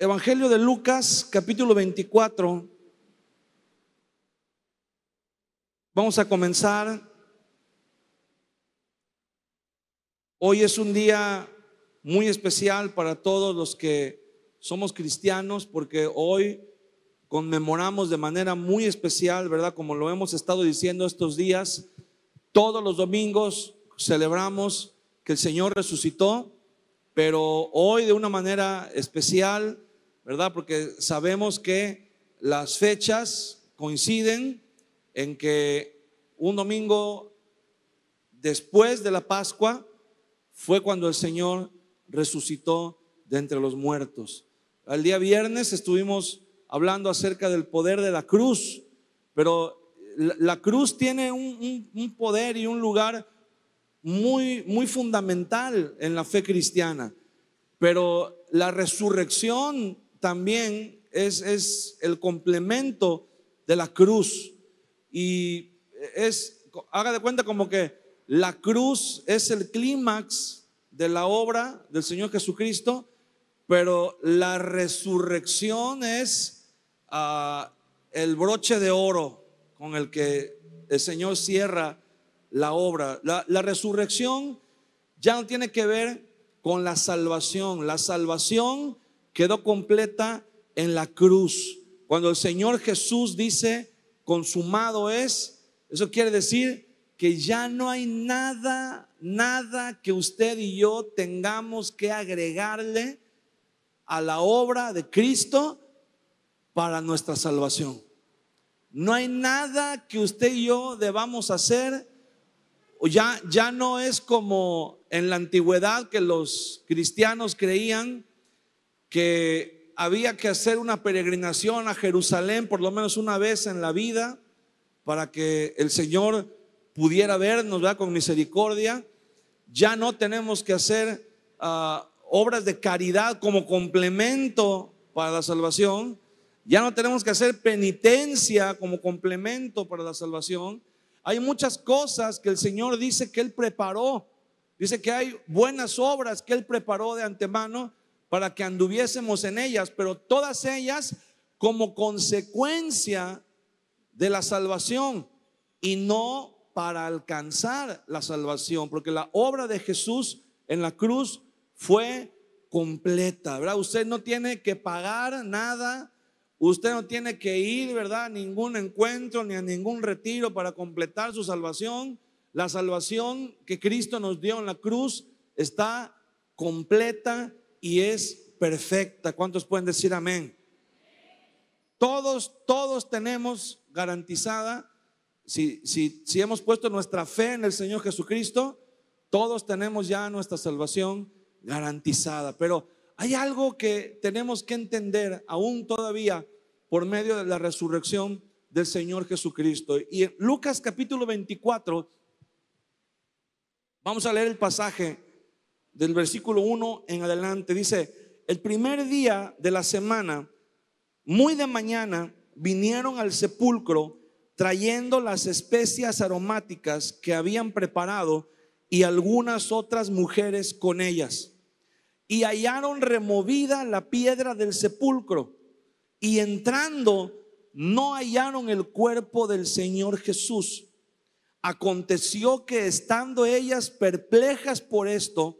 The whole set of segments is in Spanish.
Evangelio de Lucas, capítulo 24. Vamos a comenzar. Hoy es un día muy especial para todos los que somos cristianos, porque hoy conmemoramos de manera muy especial, ¿verdad? Como lo hemos estado diciendo estos días, todos los domingos celebramos que el Señor resucitó, pero hoy de una manera especial, ¿verdad? Porque sabemos que las fechas coinciden en que un domingo después de la Pascua fue cuando el Señor resucitó de entre los muertos. El día viernes estuvimos hablando acerca del poder de la cruz, pero la cruz tiene un poder y un lugar muy fundamental en la fe cristiana, pero la resurrección también es el complemento de la cruz, y haga de cuenta como que la cruz es el clímax de la obra del Señor Jesucristo, pero la resurrección es el broche de oro con el que el Señor cierra la obra. La resurrección ya no tiene que ver con la salvación. La salvación quedó completa en la cruz. Cuando el Señor Jesús dice consumado es, eso quiere decir que ya no hay nada que usted y yo tengamos que agregarle a la obra de Cristo para nuestra salvación. No hay nada que usted y yo debamos hacer. Ya no es como en la antigüedad, que los cristianos creían que había que hacer una peregrinación a Jerusalén por lo menos una vez en la vida para que el Señor pudiera vernos, ¿verdad?, con misericordia. Ya no tenemos que hacer obras de caridad como complemento para la salvación. Ya no tenemos que hacer penitencia como complemento para la salvación. Hay muchas cosas que el Señor dice que Él preparó. Dice que hay buenas obras que Él preparó de antemano para que anduviésemos en ellas, pero todas ellas como consecuencia de la salvación y no para alcanzar la salvación, porque la obra de Jesús en la cruz fue completa, ¿verdad? Usted no tiene que pagar nada. Usted no tiene que ir, ¿verdad?, a ningún encuentro ni a ningún retiro para completar su salvación. La salvación que Cristo nos dio en la cruz está completa y es perfecta. ¿Cuántos pueden decir amén? Todos tenemos garantizada, si hemos puesto nuestra fe en el Señor Jesucristo, todos tenemos ya nuestra salvación garantizada. Pero hay algo que tenemos que entender aún todavía por medio de la resurrección del Señor Jesucristo. Y en Lucas capítulo 24 vamos a leer el pasaje del versículo 1 en adelante. Dice: el primer día de la semana, muy de mañana, vinieron al sepulcro trayendo las especias aromáticas que habían preparado y algunas otras mujeres con ellas. Y hallaron removida la piedra del sepulcro, y entrando no hallaron el cuerpo del Señor Jesús. Aconteció que estando ellas perplejas por esto,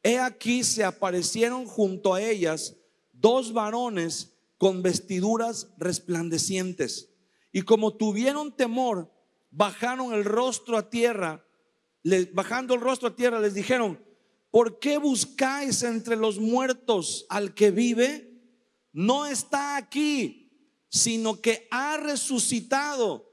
he aquí se aparecieron junto a ellas dos varones con vestiduras resplandecientes, y como tuvieron temor, bajaron el rostro a tierra. Bajando el rostro a tierra les dijeron: ¿por qué buscáis entre los muertos al que vive? No está aquí, sino que ha resucitado.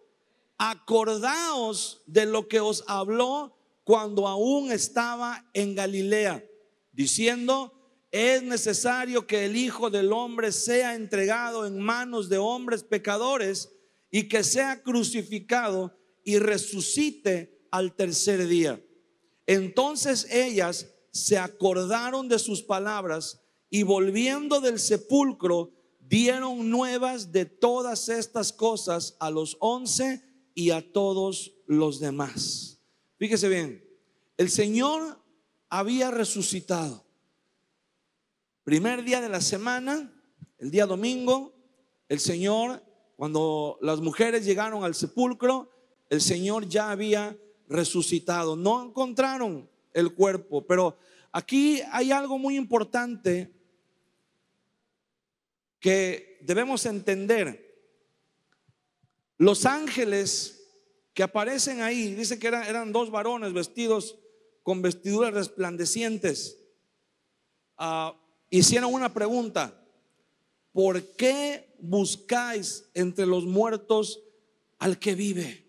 Acordaos de lo que os habló cuando aún estaba en Galilea, diciendo: es necesario que el Hijo del Hombre sea entregado en manos de hombres pecadores y que sea crucificado y resucite al tercer día. Entonces ellas se acordaron de sus palabras y volviendo del sepulcro dieron nuevas de todas estas cosas a los 11 y a todos los demás. Fíjese bien, el Señor había resucitado. Primer día de la semana, el día domingo, el Señor, cuando las mujeres llegaron al sepulcro, el Señor ya había resucitado. No encontraron el cuerpo, pero aquí hay algo muy importante que debemos entender. Los ángeles que aparecen ahí, dice que eran dos varones vestidos con vestiduras resplandecientes. Hicieron una pregunta: ¿por qué buscáis entre los muertos al que vive?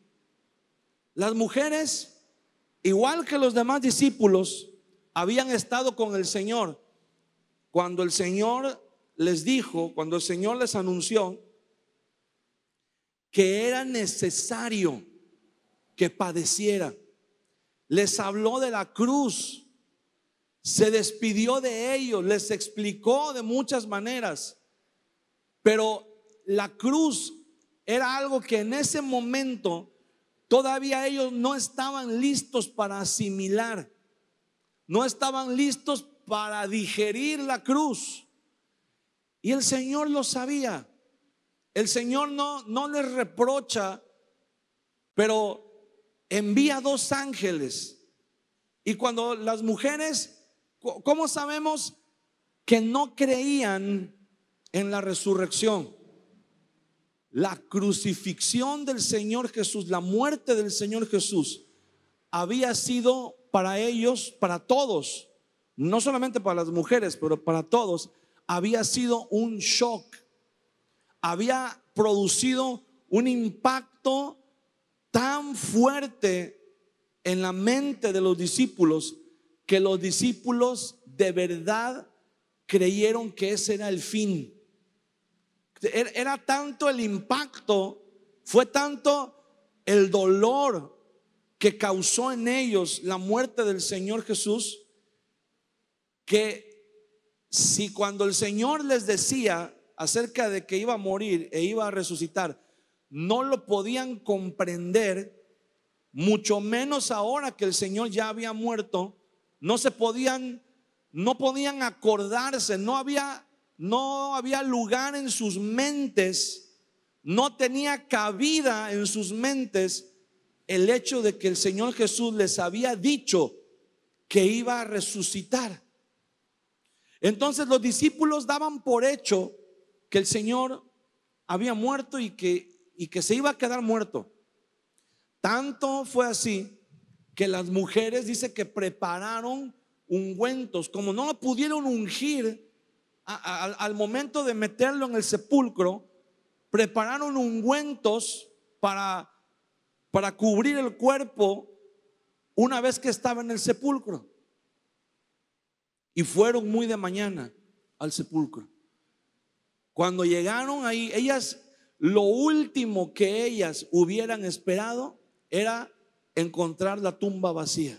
Las mujeres, igual que los demás discípulos, habían estado con el Señor cuando el Señor les dijo, cuando el Señor les anunció que era necesario que padeciera. Les habló de la cruz, se despidió de ellos, les explicó de muchas maneras, pero la cruz era algo que en ese momento todavía ellos no estaban listos para asimilar, no estaban listos para digerir la cruz. Y el Señor lo sabía. El Señor no les reprocha, pero envía dos ángeles. Y cuando las mujeres, ¿cómo sabemos que no creían en la resurrección? La crucifixión del Señor Jesús, la muerte del Señor Jesús, había sido para ellos, para todos, no solamente para las mujeres, pero para todos, había sido un shock. Había producido un impacto tan fuerte en la mente de los discípulos que los discípulos de verdad creyeron que ese era el fin. Era tanto el impacto, fue tanto el dolor que causó en ellos la muerte del Señor Jesús, que si cuando el Señor les decía acerca de que iba a morir e iba a resucitar, no lo podían comprender, mucho menos ahora que el Señor ya había muerto, no podían acordarse, no había lugar en sus mentes, no tenía cabida en sus mentes el hecho de que el Señor Jesús les había dicho que iba a resucitar. Entonces los discípulos daban por hecho que el Señor había muerto y que se iba a quedar muerto. Tanto fue así que las mujeres, dice que prepararon ungüentos. Como no lo pudieron ungir al momento de meterlo en el sepulcro, prepararon ungüentos para cubrir el cuerpo una vez que estaba en el sepulcro. Y fueron muy de mañana al sepulcro. Cuando llegaron ahí, ellas, lo último que ellas hubieran esperado era encontrar la tumba vacía.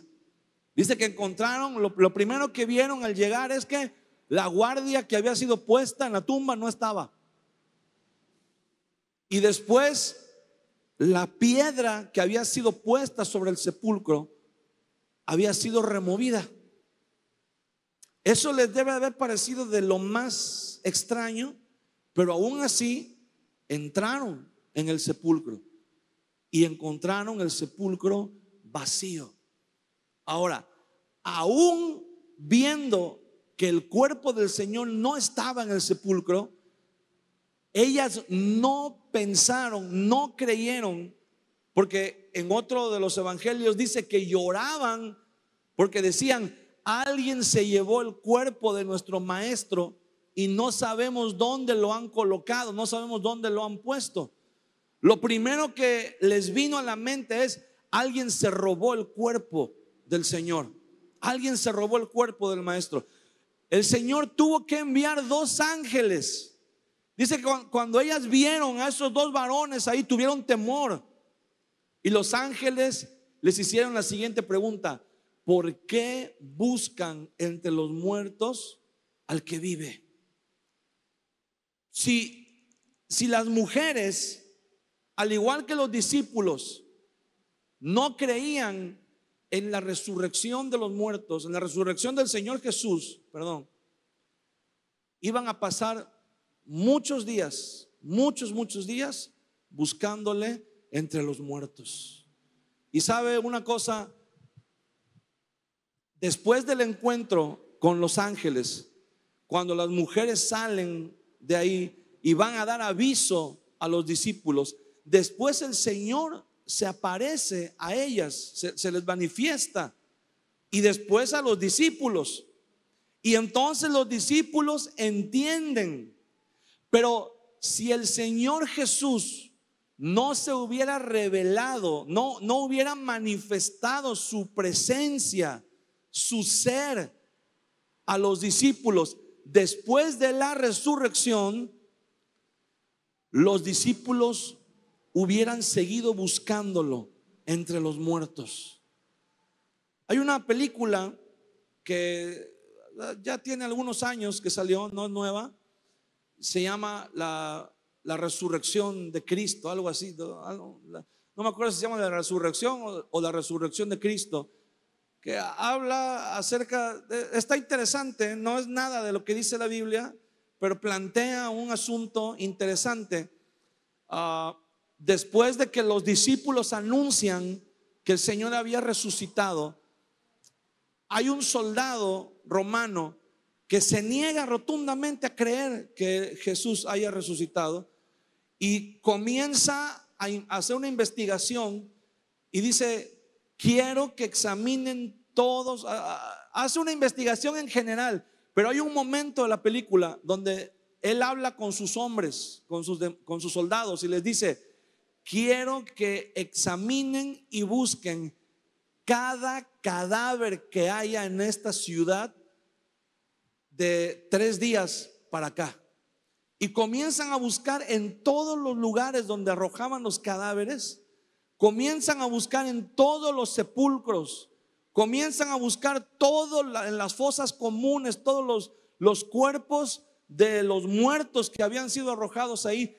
Dice que encontraron, lo primero que vieron al llegar es que la guardia que había sido puesta en la tumba no estaba. Y después la piedra que había sido puesta sobre el sepulcro había sido removida. Eso les debe haber parecido de lo más extraño, pero aún así entraron en el sepulcro y encontraron el sepulcro vacío. Ahora, aún viendo que el cuerpo del Señor no estaba en el sepulcro, ellas no pensaron, no creyeron, porque en otro de los evangelios dice que lloraban porque decían: alguien se llevó el cuerpo de nuestro maestro y no sabemos dónde lo han colocado, no sabemos dónde lo han puesto. Lo primero que les vino a la mente es: alguien se robó el cuerpo del Señor, alguien se robó el cuerpo del maestro. El Señor tuvo que enviar dos ángeles. Dice que cuando ellas vieron a esos dos varones ahí, tuvieron temor. Y los ángeles les hicieron la siguiente pregunta: ¿por qué buscan entre los muertos al que vive? Si las mujeres, al igual que los discípulos, no creían en la resurrección de los muertos, en la resurrección del Señor Jesús, iban a pasar muchos días, muchos días buscándole entre los muertos. Y sabe una cosa, después del encuentro con los ángeles, cuando las mujeres salen de ahí y van a dar aviso a los discípulos, después el Señor se aparece a ellas, se les manifiesta, y después a los discípulos. Y entonces los discípulos entienden. Pero si el Señor Jesús no se hubiera revelado, no hubiera manifestado su presencia, su ser a los discípulos después de la resurrección, los discípulos hubieran seguido buscándolo entre los muertos. Hay una película que ya tiene algunos años que salió, no es nueva, se llama la resurrección de Cristo, algo así, no me acuerdo si se llama la resurrección o la resurrección de Cristo, que habla acerca está interesante, no es nada de lo que dice la Biblia, pero plantea un asunto interesante. Después de que los discípulos anuncian que el Señor había resucitado, hay un soldado romano que se niega rotundamente a creer que Jesús haya resucitado y comienza a hacer una investigación y dice: quiero que examinen todos. Hace una investigación en general, pero hay un momento de la película donde él habla con sus hombres, con sus soldados, y les dice: quiero que examinen y busquen cada cadáver que haya en esta ciudad de 3 días para acá. Y comienzan a buscar en todos los lugares donde arrojaban los cadáveres, comienzan a buscar en todos los sepulcros, comienzan a buscar en las fosas comunes, todos los cuerpos de los muertos que habían sido arrojados ahí,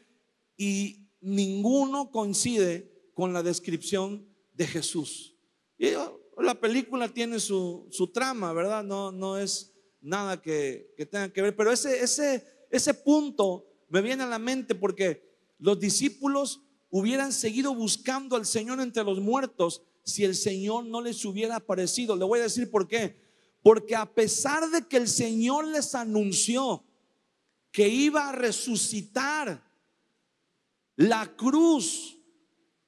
y ninguno coincide con la descripción de Jesús. Y la película tiene su trama, ¿verdad? No es nada que tenga que ver, pero ese punto me viene a la mente porque los discípulos hubieran seguido buscando al Señor entre los muertos si el Señor no les hubiera aparecido. Le voy a decir por qué. Porque a pesar de que el Señor les anunció que iba a resucitar, la cruz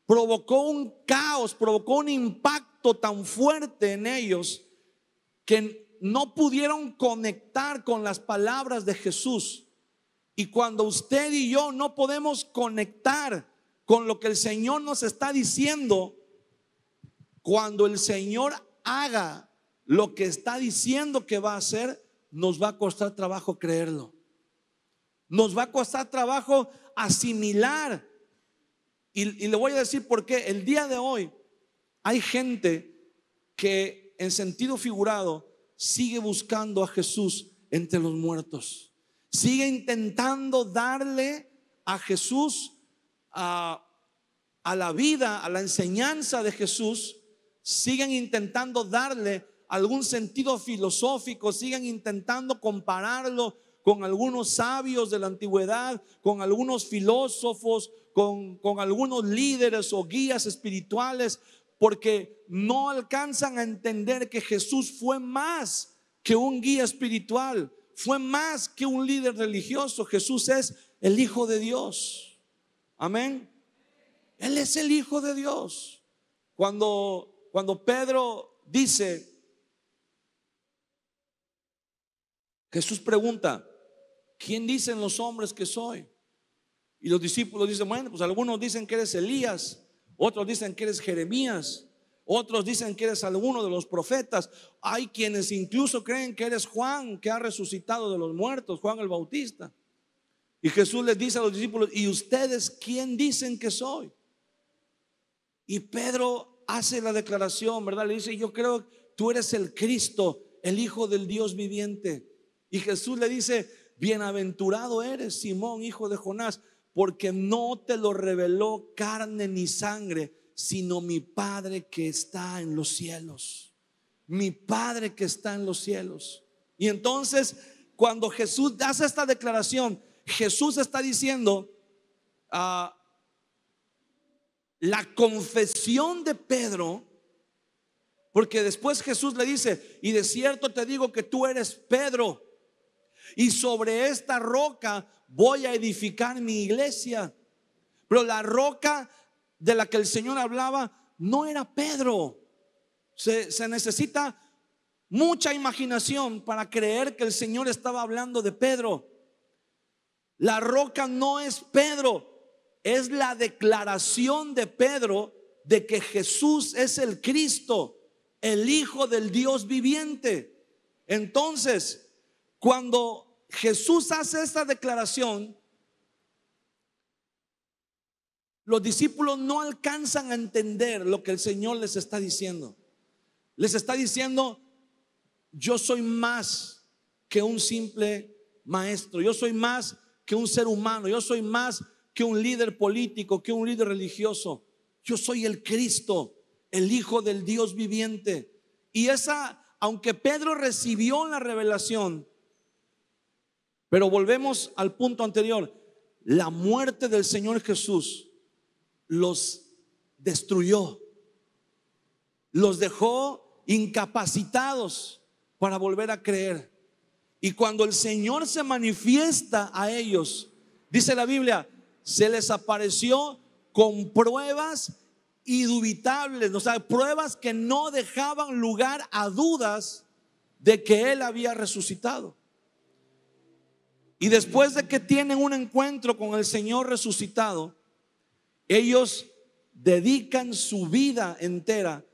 provocó un caos, provocó un impacto tan fuerte en ellos que no pudieron conectar con las palabras de Jesús. Y cuando usted y yo no podemos conectar con lo que el Señor nos está diciendo, cuando el Señor haga lo que está diciendo que va a hacer, nos va a costar trabajo creerlo. Nos va a costar trabajo asimilar. Y le voy a decir por qué. El día de hoy hay gente que en sentido figurado sigue buscando a Jesús entre los muertos. Sigue intentando darle a Jesús, a la vida, a la enseñanza de Jesús. Siguen intentando darle algún sentido filosófico, siguen intentando compararlo con algunos sabios de la antigüedad, con algunos filósofos, con algunos líderes o guías espirituales, porque no alcanzan a entender que Jesús fue más que un guía espiritual, fue más que un líder religioso. Jesús es el Hijo de Dios. Amén. Él es el Hijo de Dios. Cuando Pedro dice, Jesús pregunta: ¿quién dicen los hombres que soy? Y los discípulos dicen: bueno, pues algunos dicen que eres Elías, otros dicen que eres Jeremías, otros dicen que eres alguno de los profetas. Hay quienes incluso creen que eres Juan, que ha resucitado de los muertos, Juan el Bautista. Y Jesús les dice a los discípulos: ¿y ustedes quién dicen que soy? Y Pedro hace la declaración, ¿verdad? Le dice: yo creo que tú eres el Cristo, el Hijo del Dios viviente. Y Jesús le dice: bienaventurado eres, Simón, hijo de Jonás, porque no te lo reveló carne ni sangre, sino mi Padre que está en los cielos. Mi Padre que está en los cielos. Y entonces, cuando Jesús hace esta declaración, Jesús está diciendo la confesión de Pedro, porque después Jesús le dice: y de cierto te digo que tú eres Pedro, y sobre esta roca voy a edificar mi iglesia. Pero la roca de la que el Señor hablaba no era Pedro. Se necesita mucha imaginación para creer que el Señor estaba hablando de Pedro. La roca no es Pedro, es la declaración de Pedro de que Jesús es el Cristo, el Hijo del Dios viviente. Entonces, cuando Jesús hace esta declaración, los discípulos no alcanzan a entender lo que el Señor les está diciendo. Les está diciendo: yo soy más que un simple maestro, yo soy más que un ser humano, yo soy más que un líder político, que un líder religioso. Yo soy el Cristo, el Hijo del Dios viviente. Y aunque Pedro recibió la revelación, pero volvemos al punto anterior, la muerte del Señor Jesús los destruyó, los dejó incapacitados para volver a creer. Y cuando el Señor se manifiesta a ellos, dice la Biblia, se les apareció con pruebas indubitables, o sea, pruebas que no dejaban lugar a dudas de que Él había resucitado. Y después de que tienen un encuentro con el Señor resucitado, ellos dedican su vida entera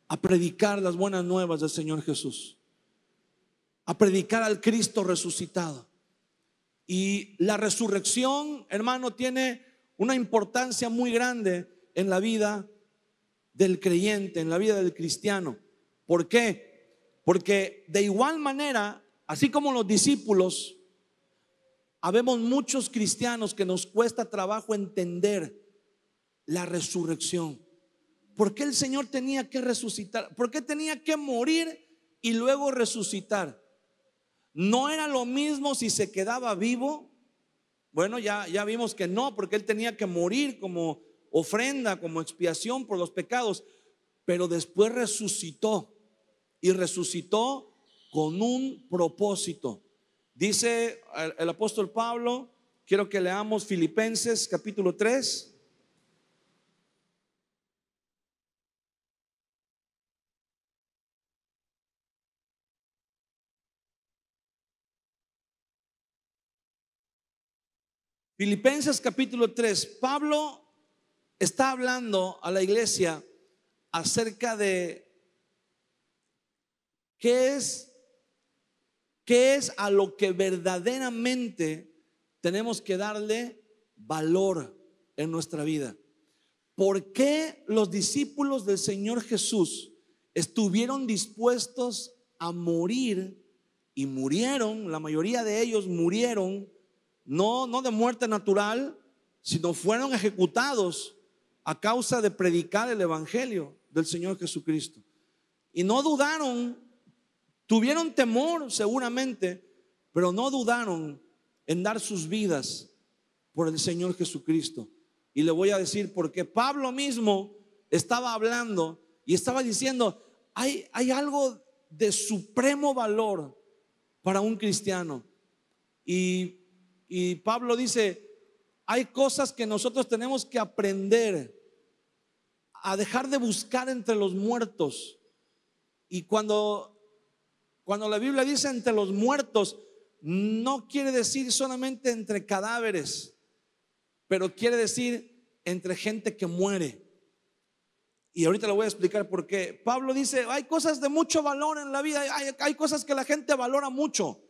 a predicar las buenas nuevas del Señor Jesús, a predicar al Cristo resucitado. Y la resurrección, hermano, tiene una importancia muy grande en la vida del creyente, en la vida del cristiano. ¿Por qué? Porque de igual manera, así como los discípulos, habemos muchos cristianos que nos cuesta trabajo entender la resurrección. ¿Por qué el Señor tenía que resucitar? ¿Por qué tenía que morir y luego resucitar? ¿No era lo mismo si se quedaba vivo? Bueno, ya vimos que no, porque Él tenía que morir como ofrenda, como expiación por los pecados. Pero después resucitó, y resucitó con un propósito. Dice el apóstol Pablo, quiero que leamos Filipenses capítulo 3. Filipenses capítulo 3. Pablo está hablando a la iglesia acerca de qué es a lo que verdaderamente tenemos que darle valor en nuestra vida. ¿Por qué los discípulos del Señor Jesús estuvieron dispuestos a morir y murieron? La mayoría de ellos murieron, no de muerte natural, sino fueron ejecutados a causa de predicar el evangelio del Señor Jesucristo. Y no dudaron, tuvieron temor seguramente, pero no dudaron en dar sus vidas por el Señor Jesucristo. Y le voy a decir porque Pablo mismo estaba hablando y estaba diciendo: hay algo de supremo valor para un cristiano. Y Pablo dice: hay cosas que nosotros tenemos que aprender a dejar de buscar entre los muertos. Y cuando la Biblia dice entre los muertos, no quiere decir solamente entre cadáveres, pero quiere decir entre gente que muere. Y ahorita le voy a explicar por qué. Pablo dice: hay cosas de mucho valor en la vida, hay cosas que la gente valora mucho.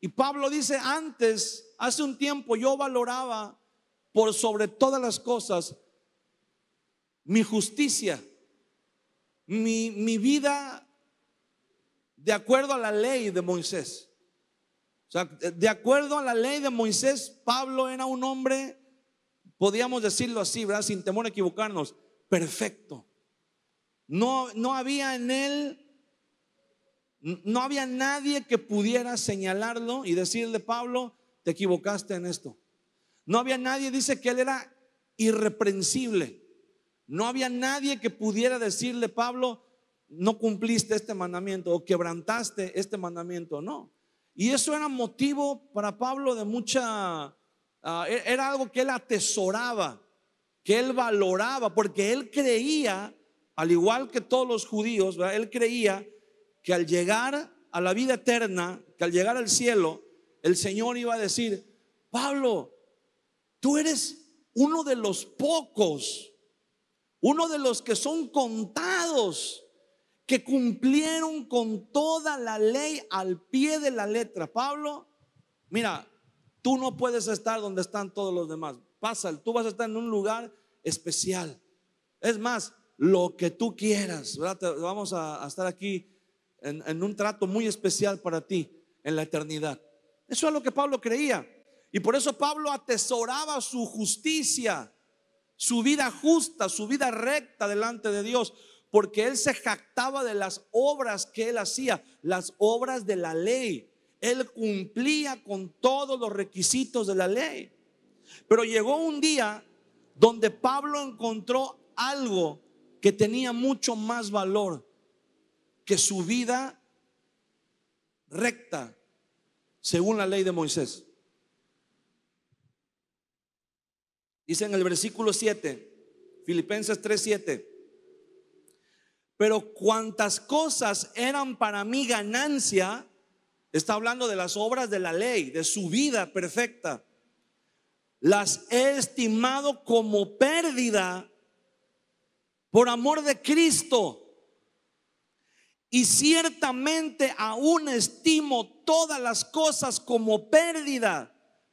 Y Pablo dice: hace un tiempo yo valoraba por sobre todas las cosas mi justicia, mi vida de acuerdo a la ley de Moisés. O sea, de acuerdo a la ley de Moisés, Pablo era un hombre, podríamos decirlo así, ¿verdad? Sin temor a equivocarnos, perfecto. No había en él, no había nadie que pudiera señalarlo y decirle: Pablo, te equivocaste en esto. No había nadie, dice que él era irreprensible. No había nadie que pudiera decirle, Pablo, no cumpliste este mandamiento o quebrantaste este mandamiento. No. Y eso era motivo para Pablo de mucha, era algo que él atesoraba, que él valoraba, porque él creía, al igual que todos los judíos, ¿verdad? Él creía que al llegar a la vida eterna, que al llegar al cielo, el Señor iba a decir, Pablo, tú eres uno de los pocos, uno de los que son contados, que cumplieron con toda la ley al pie de la letra. Pablo, mira, tú no puedes estar donde están todos los demás. Pasa, tú vas a estar en un lugar especial. Es más, lo que tú quieras, ¿verdad? Vamos a estar aquí en un trato muy especial para ti en la eternidad. Eso es lo que Pablo creía. Y por eso Pablo atesoraba su justicia, su vida justa, su vida recta delante de Dios, porque él se jactaba de las obras que él hacía, las obras de la ley. Él cumplía con todos los requisitos de la ley. Pero llegó un día donde Pablo encontró algo que tenía mucho más valor que su vida recta según la ley de Moisés. Dice en el versículo 7, Filipenses 3:7, pero cuantas cosas eran para mí ganancia, está hablando de las obras de la ley, de su vida perfecta, las he estimado como pérdida por amor de Cristo. Y ciertamente aún estimo todas las cosas como pérdida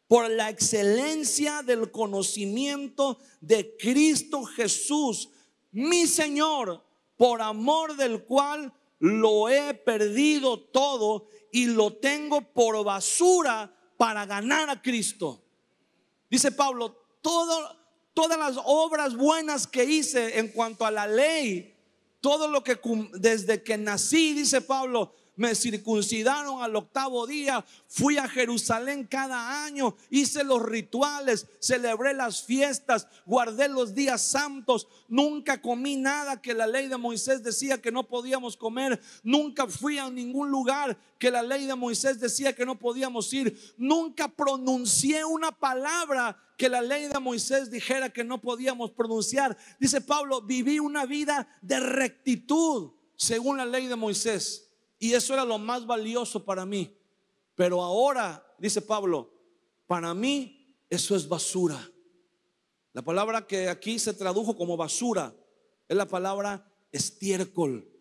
por la excelencia del conocimiento de Cristo Jesús, mi Señor, por amor del cual lo he perdido todo y lo tengo por basura para ganar a Cristo. Dice Pablo, todas las obras buenas que hice en cuanto a la ley, todo lo que desde que nací, dice Pablo, me circuncidaron al 8º día, fui a Jerusalén cada año, hice los rituales, celebré las fiestas, guardé los días santos, nunca comí nada que la ley de Moisés decía que no podíamos comer, nunca fui a ningún lugar que la ley de Moisés decía que no podíamos ir, nunca pronuncié una palabra que la ley de Moisés dijera que no podíamos pronunciar. Dice Pablo, viví una vida de rectitud según la ley de Moisés. Y eso era lo más valioso para mí. Pero ahora, dice Pablo, para mí eso es basura. La palabra que aquí se tradujo como basura es la palabra estiércol.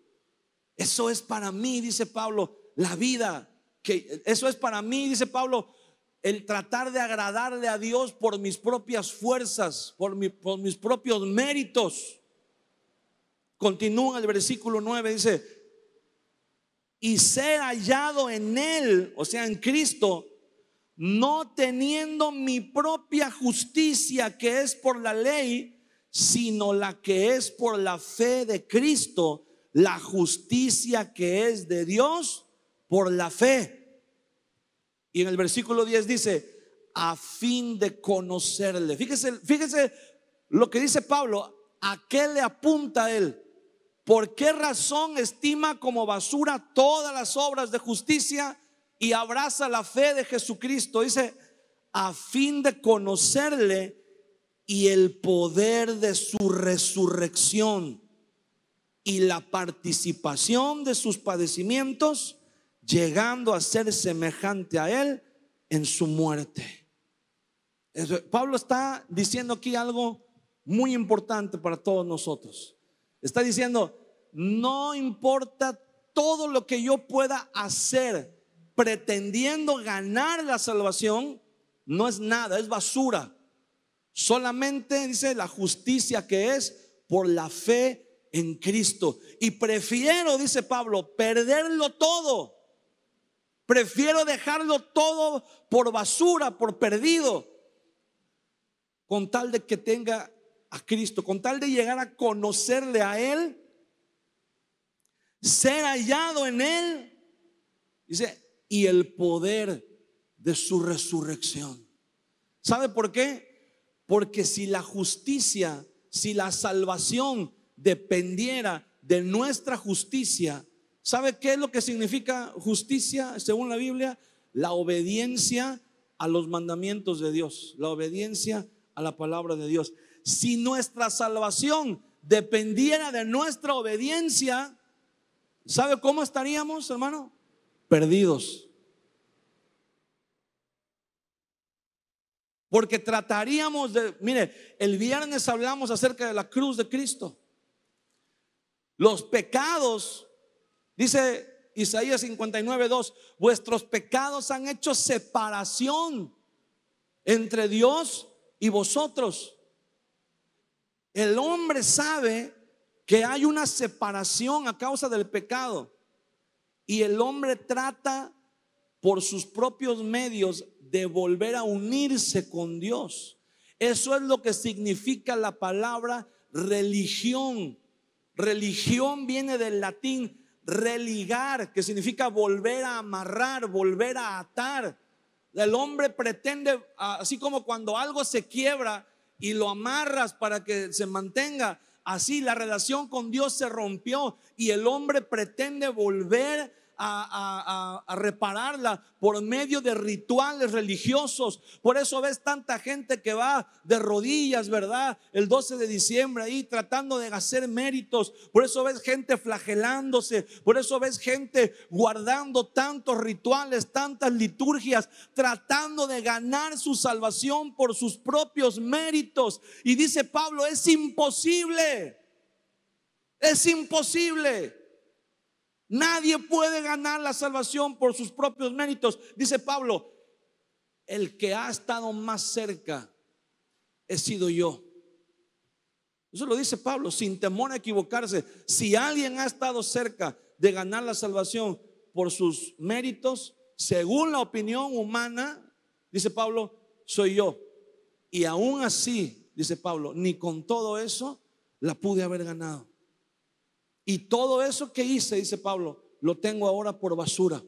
Eso es para mí, dice Pablo, la vida. Eso es para mí, dice Pablo, el tratar de agradarle a Dios por mis propias fuerzas, por mis propios méritos. Continúa el versículo 9, dice, y ser hallado en Él, o sea en Cristo, no teniendo mi propia justicia que es por la ley, sino la que es por la fe de Cristo, la justicia que es de Dios por la fe. Y en el versículo 10 dice, a fin de conocerle. Fíjese lo que dice Pablo, ¿a qué le apunta él? ¿Por qué razón estima como basura todas las obras de justicia y abraza la fe de Jesucristo? Dice, a fin de conocerle y el poder de su resurrección y la participación de sus padecimientos, llegando a ser semejante a él en su muerte. Pablo está diciendo aquí algo muy importante para todos nosotros. Está diciendo, no importa todo lo que yo pueda hacer pretendiendo ganar la salvación, no es nada, es basura. Solamente dice la justicia que es por la fe en Cristo. Y prefiero, dice Pablo, perderlo todo. Prefiero dejarlo todo por basura, por perdido, con tal de que tenga a Cristo, con tal de llegar a conocerle a Él, ser hallado en Él, dice, y el poder de su resurrección. ¿Sabe por qué? Porque si la justicia, si la salvación dependiera de nuestra justicia, ¿sabe qué es lo que significa justicia según la Biblia? La obediencia a los mandamientos de Dios, la obediencia a la palabra de Dios. Si nuestra salvación dependiera de nuestra obediencia, ¿sabe cómo estaríamos, hermano? Perdidos. Porque trataríamos de, mire, el viernes hablamos acerca de la cruz de Cristo. Los pecados, dice Isaías 59:2, vuestros pecados han hecho separación entre Dios y vosotros. El hombre sabe que hay una separación a causa del pecado, y el hombre trata por sus propios medios de volver a unirse con Dios. Eso es lo que significa la palabra religión. Religión viene del latín religar, que significa volver a amarrar, volver a atar. El hombre pretende, así como cuando algo se quiebra y lo amarras para que se mantenga, así la relación con Dios se rompió y el hombre pretende volver a repararla por medio de rituales religiosos. Por eso ves tanta gente que va de rodillas, ¿verdad? El 12 de diciembre ahí tratando de hacer méritos. Por eso ves gente flagelándose. Por eso ves gente guardando tantos rituales, tantas liturgias, tratando de ganar su salvación por sus propios méritos. Y dice Pablo, es imposible. Es imposible. Nadie puede ganar la salvación por sus propios méritos. Dice Pablo, el que ha estado más cerca he sido yo. Eso lo dice Pablo sin temor a equivocarse. Si alguien ha estado cerca de ganar la salvación por sus méritos, según la opinión humana, dice Pablo, soy yo. Y aún así, dice Pablo, ni con todo eso la pude haber ganado. Y todo eso que hice, dice Pablo, lo tengo ahora por basura,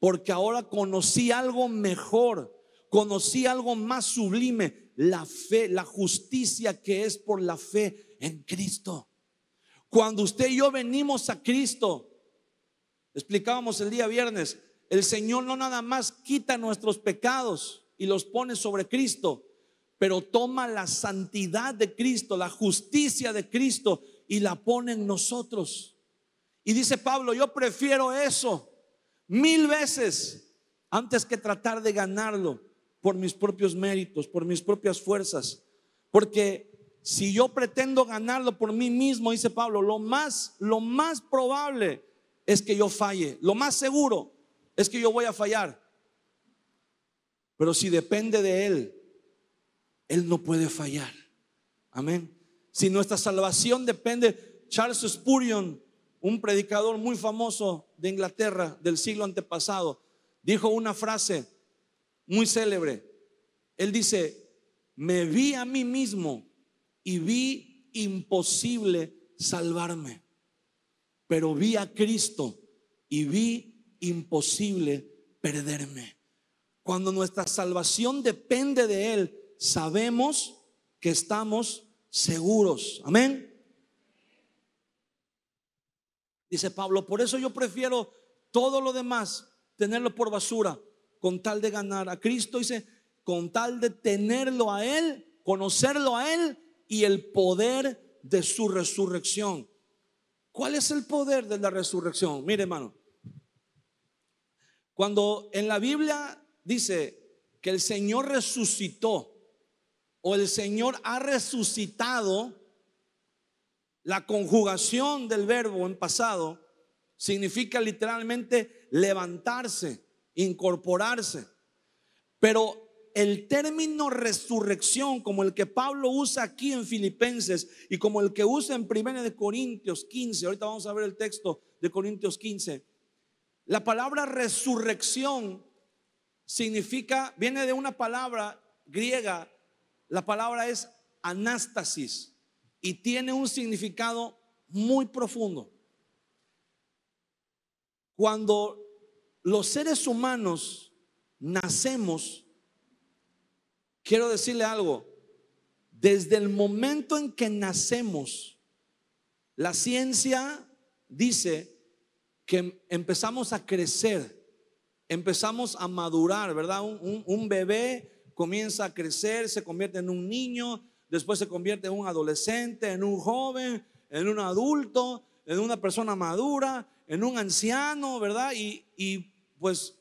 porque ahora conocí algo mejor, conocí algo más sublime, la fe, la justicia que es por la fe en Cristo. Cuando usted y yo venimos a Cristo, explicábamos el día viernes, el Señor no nada más quita nuestros pecados y los pone sobre Cristo, pero toma la santidad de Cristo, la justicia de Cristo y la pone en nosotros. Y dice Pablo, yo prefiero eso 1000 veces antes que tratar de ganarlo por mis propios méritos, por mis propias fuerzas. Porque si yo pretendo ganarlo por mí mismo, dice Pablo, lo más probable es que yo falle. Lo más seguro es que yo voy a fallar. Pero si depende de Él, Él no puede fallar. Amén. Si nuestra salvación depende, Charles Spurgeon, un predicador muy famoso de Inglaterra del siglo antepasado, dijo una frase muy célebre. Él dice, me vi a mí mismo y vi imposible salvarme, pero vi a Cristo y vi imposible perderme. Cuando nuestra salvación depende de Él, sabemos que estamos seguros. Amén. Dice Pablo, por eso yo prefiero todo lo demás, tenerlo por basura, con tal de ganar a Cristo. Dice, con tal de tenerlo a Él, conocerlo a Él y el poder de su resurrección. ¿Cuál es el poder de la resurrección? Mire, hermano, cuando en la Biblia dice que el Señor resucitó o el Señor ha resucitado, la conjugación del verbo en pasado significa literalmente levantarse, incorporarse. Pero el término resurrección, como el que Pablo usa aquí en Filipenses y como el que usa en 1 Corintios 15, ahorita vamos a ver el texto de Corintios 15, la palabra resurrección significa, viene de una palabra griega, la palabra es anástasis y tiene un significado muy profundo. Cuando los seres humanos nacemos, quiero decirle algo, desde el momento en que nacemos, la ciencia dice que empezamos a crecer, empezamos a madurar, ¿verdad? Un bebé comienza a crecer, se convierte en un niño, después se convierte en un adolescente, en un joven, en un adulto, en una persona madura, en un anciano, ¿verdad? Y pues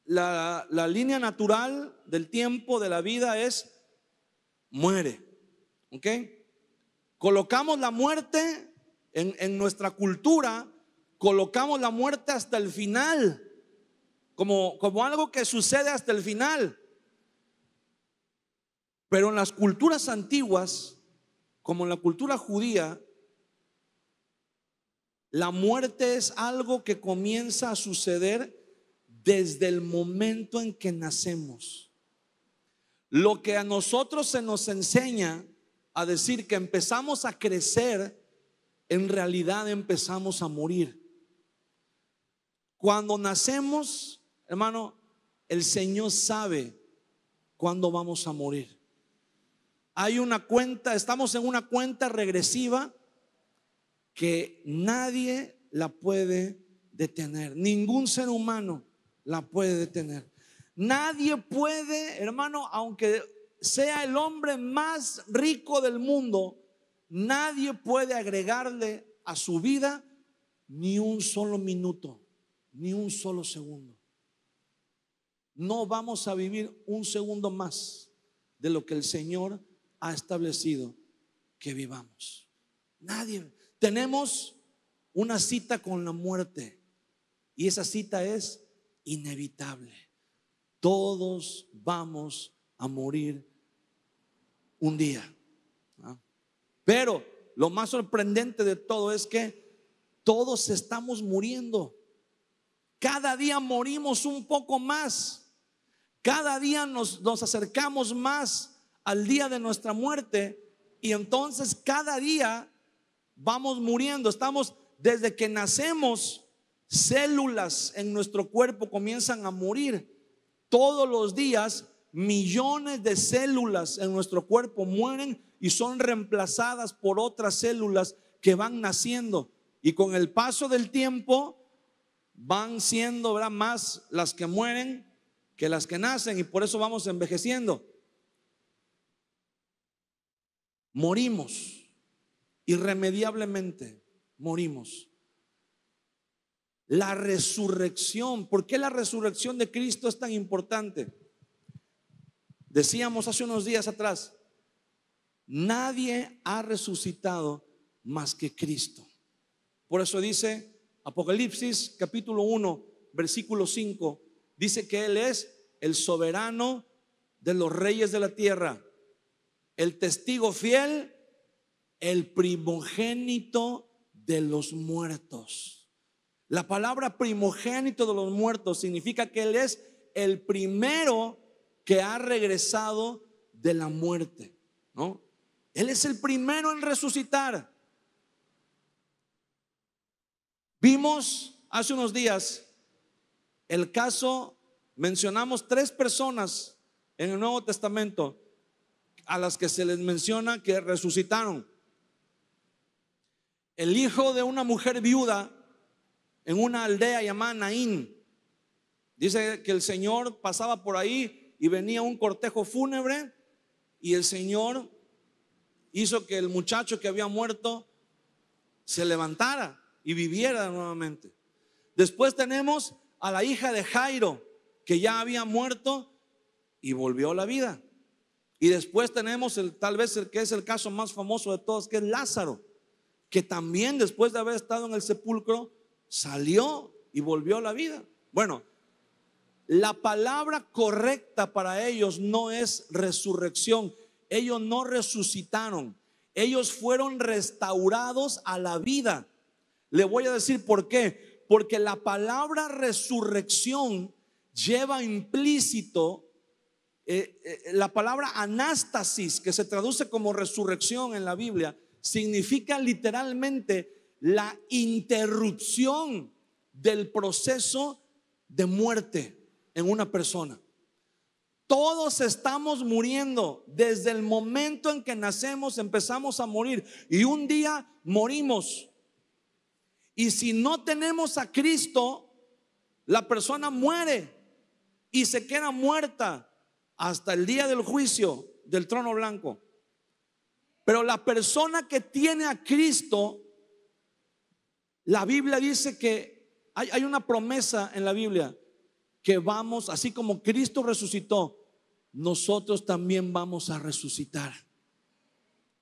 la línea natural del tiempo de la vida es muere, ¿ok? Colocamos la muerte en nuestra cultura, colocamos la muerte hasta el final, como algo que sucede hasta el final. Pero en las culturas antiguas, como en la cultura judía, la muerte es algo que comienza a suceder desde el momento en que nacemos. Lo que a nosotros se nos enseña a decir que empezamos a crecer, en realidad empezamos a morir. Cuando nacemos, hermano, el Señor sabe cuándo vamos a morir. Hay una cuenta, estamos en una cuenta regresiva que nadie la puede detener. Ningún ser humano la puede detener. Nadie puede, hermano, aunque sea el hombre más rico del mundo, nadie puede agregarle a su vida ni un solo minuto, ni un solo segundo. No vamos a vivir un segundo más de lo que el Señor ha establecido que vivamos. Nadie. Tenemos una cita con la muerte y esa cita es inevitable. Todos vamos a morir un día. Pero lo más sorprendente de todo es que todos estamos muriendo. Cada día morimos un poco más. Cada día nos acercamos más al día de nuestra muerte. Y entonces cada día vamos muriendo. Estamos, desde que nacemos, células en nuestro cuerpo comienzan a morir. Todos los días millones de células en nuestro cuerpo mueren y son reemplazadas por otras células que van naciendo. Y con el paso del tiempo van siendo, ¿verdad?, más las que mueren que las que nacen, y por eso vamos envejeciendo. Morimos, irremediablemente morimos. La resurrección, ¿por qué la resurrección de Cristo es tan importante? Decíamos hace unos días atrás, nadie ha resucitado más que Cristo. Por eso dice Apocalipsis capítulo 1 versículo 5, dice que Él es el soberano de los reyes de la tierra, el testigo fiel, el primogénito de los muertos. La palabra primogénito de los muertos significa que Él es el primero que ha regresado de la muerte, ¿no? Él es el primero en resucitar. Vimos hace unos días el caso, mencionamos 3 personas en el Nuevo Testamento a las que se les menciona que resucitaron. El hijo de una mujer viuda en una aldea llamada Naín. Dice que el Señor pasaba por ahí y venía un cortejo fúnebre y el Señor hizo que el muchacho que había muerto se levantara y viviera nuevamente. Después tenemos a la hija de Jairo, que ya había muerto y volvió a la vida. Y después tenemos tal vez el que es el caso más famoso de todos, que es Lázaro, que también después de haber estado en el sepulcro salió y volvió a la vida. Bueno, la palabra correcta para ellos no es resurrección. Ellos no resucitaron, ellos fueron restaurados a la vida. Le voy a decir por qué. Porque la palabra resurrección lleva implícito la palabra anástasis, que se traduce como resurrección en la Biblia, significa literalmente la interrupción del proceso de muerte. en una persona. Todos estamos muriendo. Desde el momento en que nacemos empezamos a morir y un día morimos. Y si no tenemos a Cristo, la persona muere y se queda muerta hasta el día del juicio del trono blanco. Pero la persona que tiene a Cristo, la Biblia dice que hay una promesa en la Biblia, que vamos, así como Cristo resucitó, nosotros también vamos a resucitar.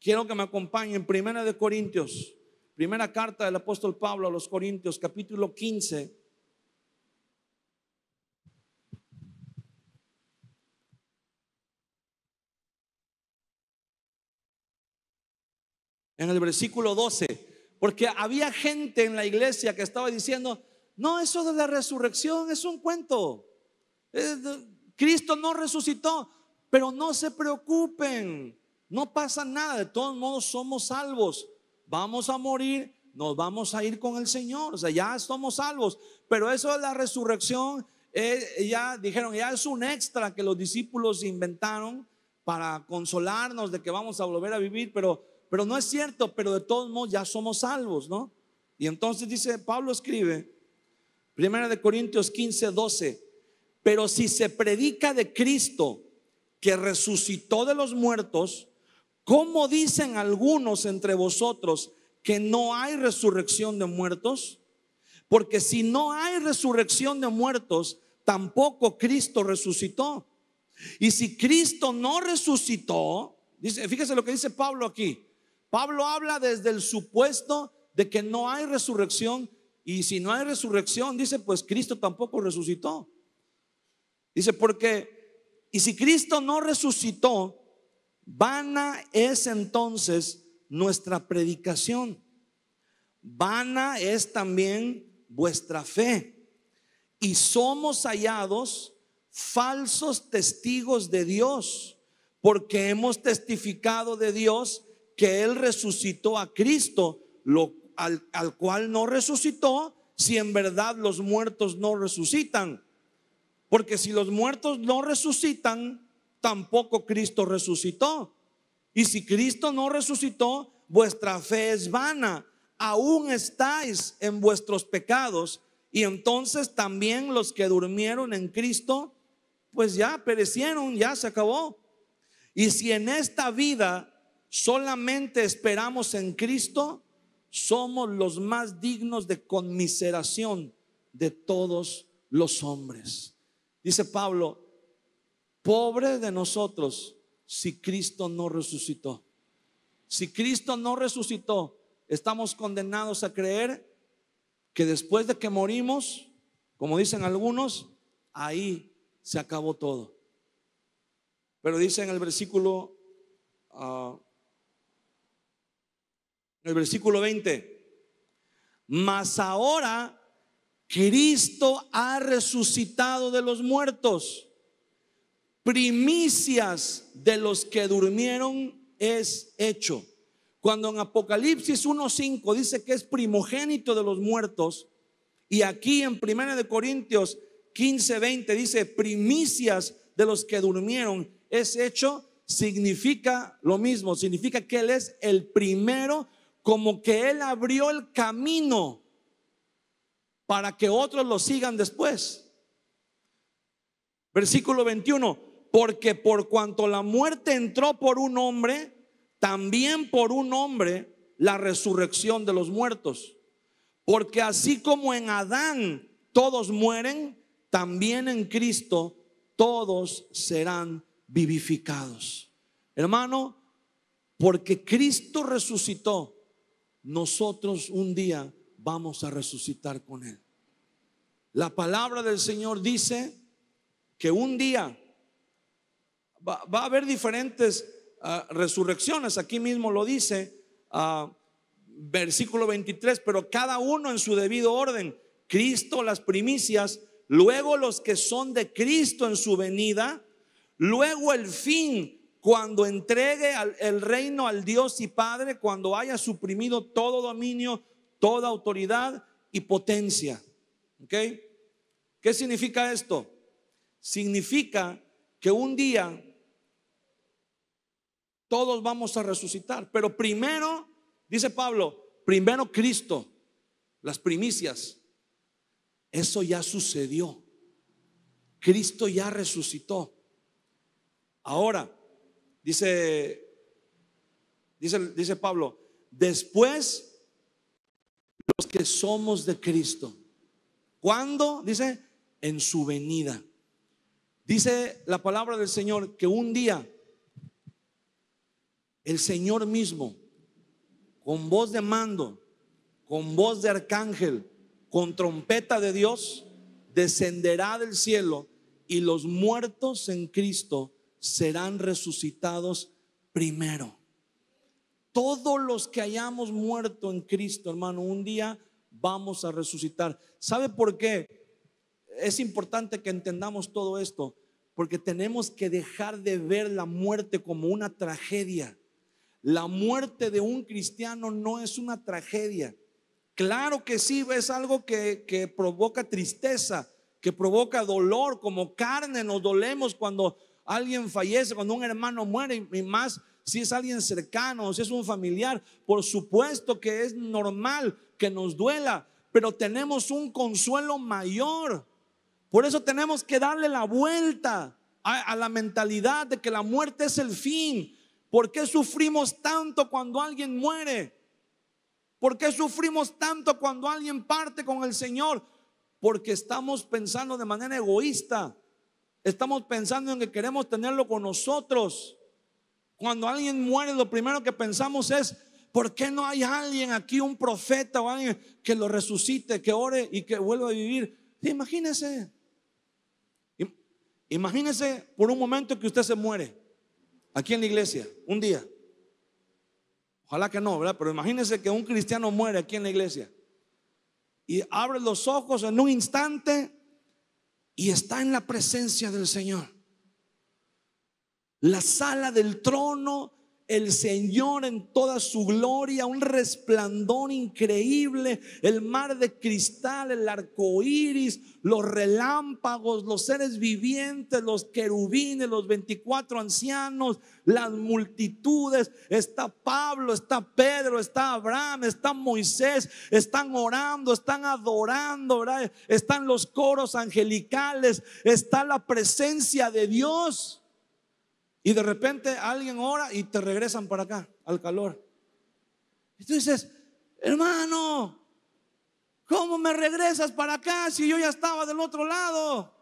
Quiero que me acompañen en Primera de Corintios, primera carta del apóstol Pablo a los Corintios, capítulo 15. En el versículo 12, porque había gente en la iglesia que estaba diciendo: no, eso de la resurrección es un cuento. Cristo no resucitó. Pero no se preocupen, no pasa nada. De todos modos somos salvos. Vamos a morir, nos vamos a ir con el Señor. O sea, ya somos salvos. Pero eso de la resurrección, ya dijeron, ya es un extra que los discípulos inventaron para consolarnos de que vamos a volver a vivir. Pero no es cierto. Pero de todos modos ya somos salvos, ¿no? Y entonces dice, Pablo escribe, Primera de Corintios 15, 12: pero si se predica de Cristo que resucitó de los muertos, ¿cómo dicen algunos entre vosotros que no hay resurrección de muertos? Porque si no hay resurrección de muertos, tampoco Cristo resucitó. Y si Cristo no resucitó, dice, fíjese lo que dice Pablo aquí. Pablo habla desde el supuesto de que no hay resurrección. Y si no hay resurrección, dice, pues Cristo tampoco resucitó. Dice, y si Cristo no resucitó, vana es entonces nuestra predicación, vana es también vuestra fe, y somos hallados falsos testigos de Dios, porque hemos testificado de Dios que Él resucitó a Cristo, al cual no resucitó, si en verdad los muertos no resucitan. Porque si los muertos no resucitan, tampoco Cristo resucitó. Y si Cristo no resucitó, vuestra fe es vana, aún estáis en vuestros pecados. Y entonces también los que durmieron en Cristo, pues ya perecieron, ya se acabó. Y si en esta vida solamente esperamos en Cristo, somos los más dignos de conmiseración de todos los hombres. Dice Pablo, pobre de nosotros si Cristo no resucitó. Si Cristo no resucitó, estamos condenados a creer que después de que morimos, como dicen algunos, ahí se acabó todo. Pero dice en el versículo 20: mas ahora Cristo ha resucitado de los muertos, primicias de los que durmieron es hecho. Cuando en Apocalipsis 1:5 dice que es primogénito de los muertos, y aquí en 1 de Corintios 15:20 dice primicias de los que durmieron es hecho, significa lo mismo, significa que Él es el primero, como que Él abrió el camino para que otros lo sigan después. Versículo 21: porque por cuanto la muerte entró por un hombre, también por un hombre la resurrección de los muertos. Porque así como en Adán todos mueren, también en Cristo todos serán vivificados. Hermano, porque Cristo resucitó, nosotros un día vamos a resucitar con Él. La palabra del Señor dice que un día va a haber diferentes resurrecciones. Aquí mismo lo dice, versículo 23: pero cada uno en su debido orden. Cristo las primicias, luego los que son de Cristo en su venida, luego el fin, cuando entregue el reino al Dios y Padre, cuando haya suprimido todo dominio, toda autoridad y potencia. ¿Ok? ¿Qué significa esto? significa que un día todos vamos a resucitar. Pero primero, dice Pablo, primero Cristo, las primicias. Eso ya sucedió. Cristo ya resucitó. Ahora, dice Pablo, después los que somos de Cristo. ¿Cuándo? Dice, en su venida. Dice la palabra del Señor que un día el Señor mismo, con voz de mando, con voz de arcángel, con trompeta de Dios, descenderá del cielo y los muertos en Cristo serán resucitados primero. Todos los que hayamos muerto en Cristo, hermano, un día vamos a resucitar. ¿Sabe por qué? Es importante que entendamos todo esto, porque tenemos que dejar de ver la muerte como una tragedia. La muerte de un cristiano no es una tragedia. Claro que sí, es algo que provoca tristeza, que provoca dolor. Como carne nos dolemos cuando alguien fallece, cuando un hermano muere, y más si es alguien cercano, si es un familiar. Por supuesto que es normal que nos duela, pero tenemos un consuelo mayor. Por eso tenemos que darle la vuelta a la mentalidad de que la muerte es el fin. ¿Por qué sufrimos tanto cuando alguien muere? ¿Por qué sufrimos tanto cuando alguien parte con el Señor? Porque estamos pensando de manera egoísta. Estamos pensando en que queremos tenerlo con nosotros. Cuando alguien muere, lo primero que pensamos es: ¿por qué no hay alguien aquí, un profeta o alguien que lo resucite, que ore y que vuelva a vivir? Sí, imagínese por un momento que usted se muere aquí en la iglesia, un día. Ojalá que no, ¿verdad? Pero imagínese que un cristiano muere aquí en la iglesia y abre los ojos en un instante y está en la presencia del Señor. La sala del trono, el Señor en toda su gloria, un resplandor increíble, el mar de cristal, el arco iris, los relámpagos, los seres vivientes, los querubines, los 24 ancianos, las multitudes. Está Pablo, está Pedro, está Abraham, está Moisés, están orando, están adorando, ¿verdad? Están los coros angelicales, está la presencia de Dios. Y de repente alguien ora y te regresan para acá, al calor. Y tú dices: hermano, ¿cómo me regresas para acá si yo ya estaba del otro lado?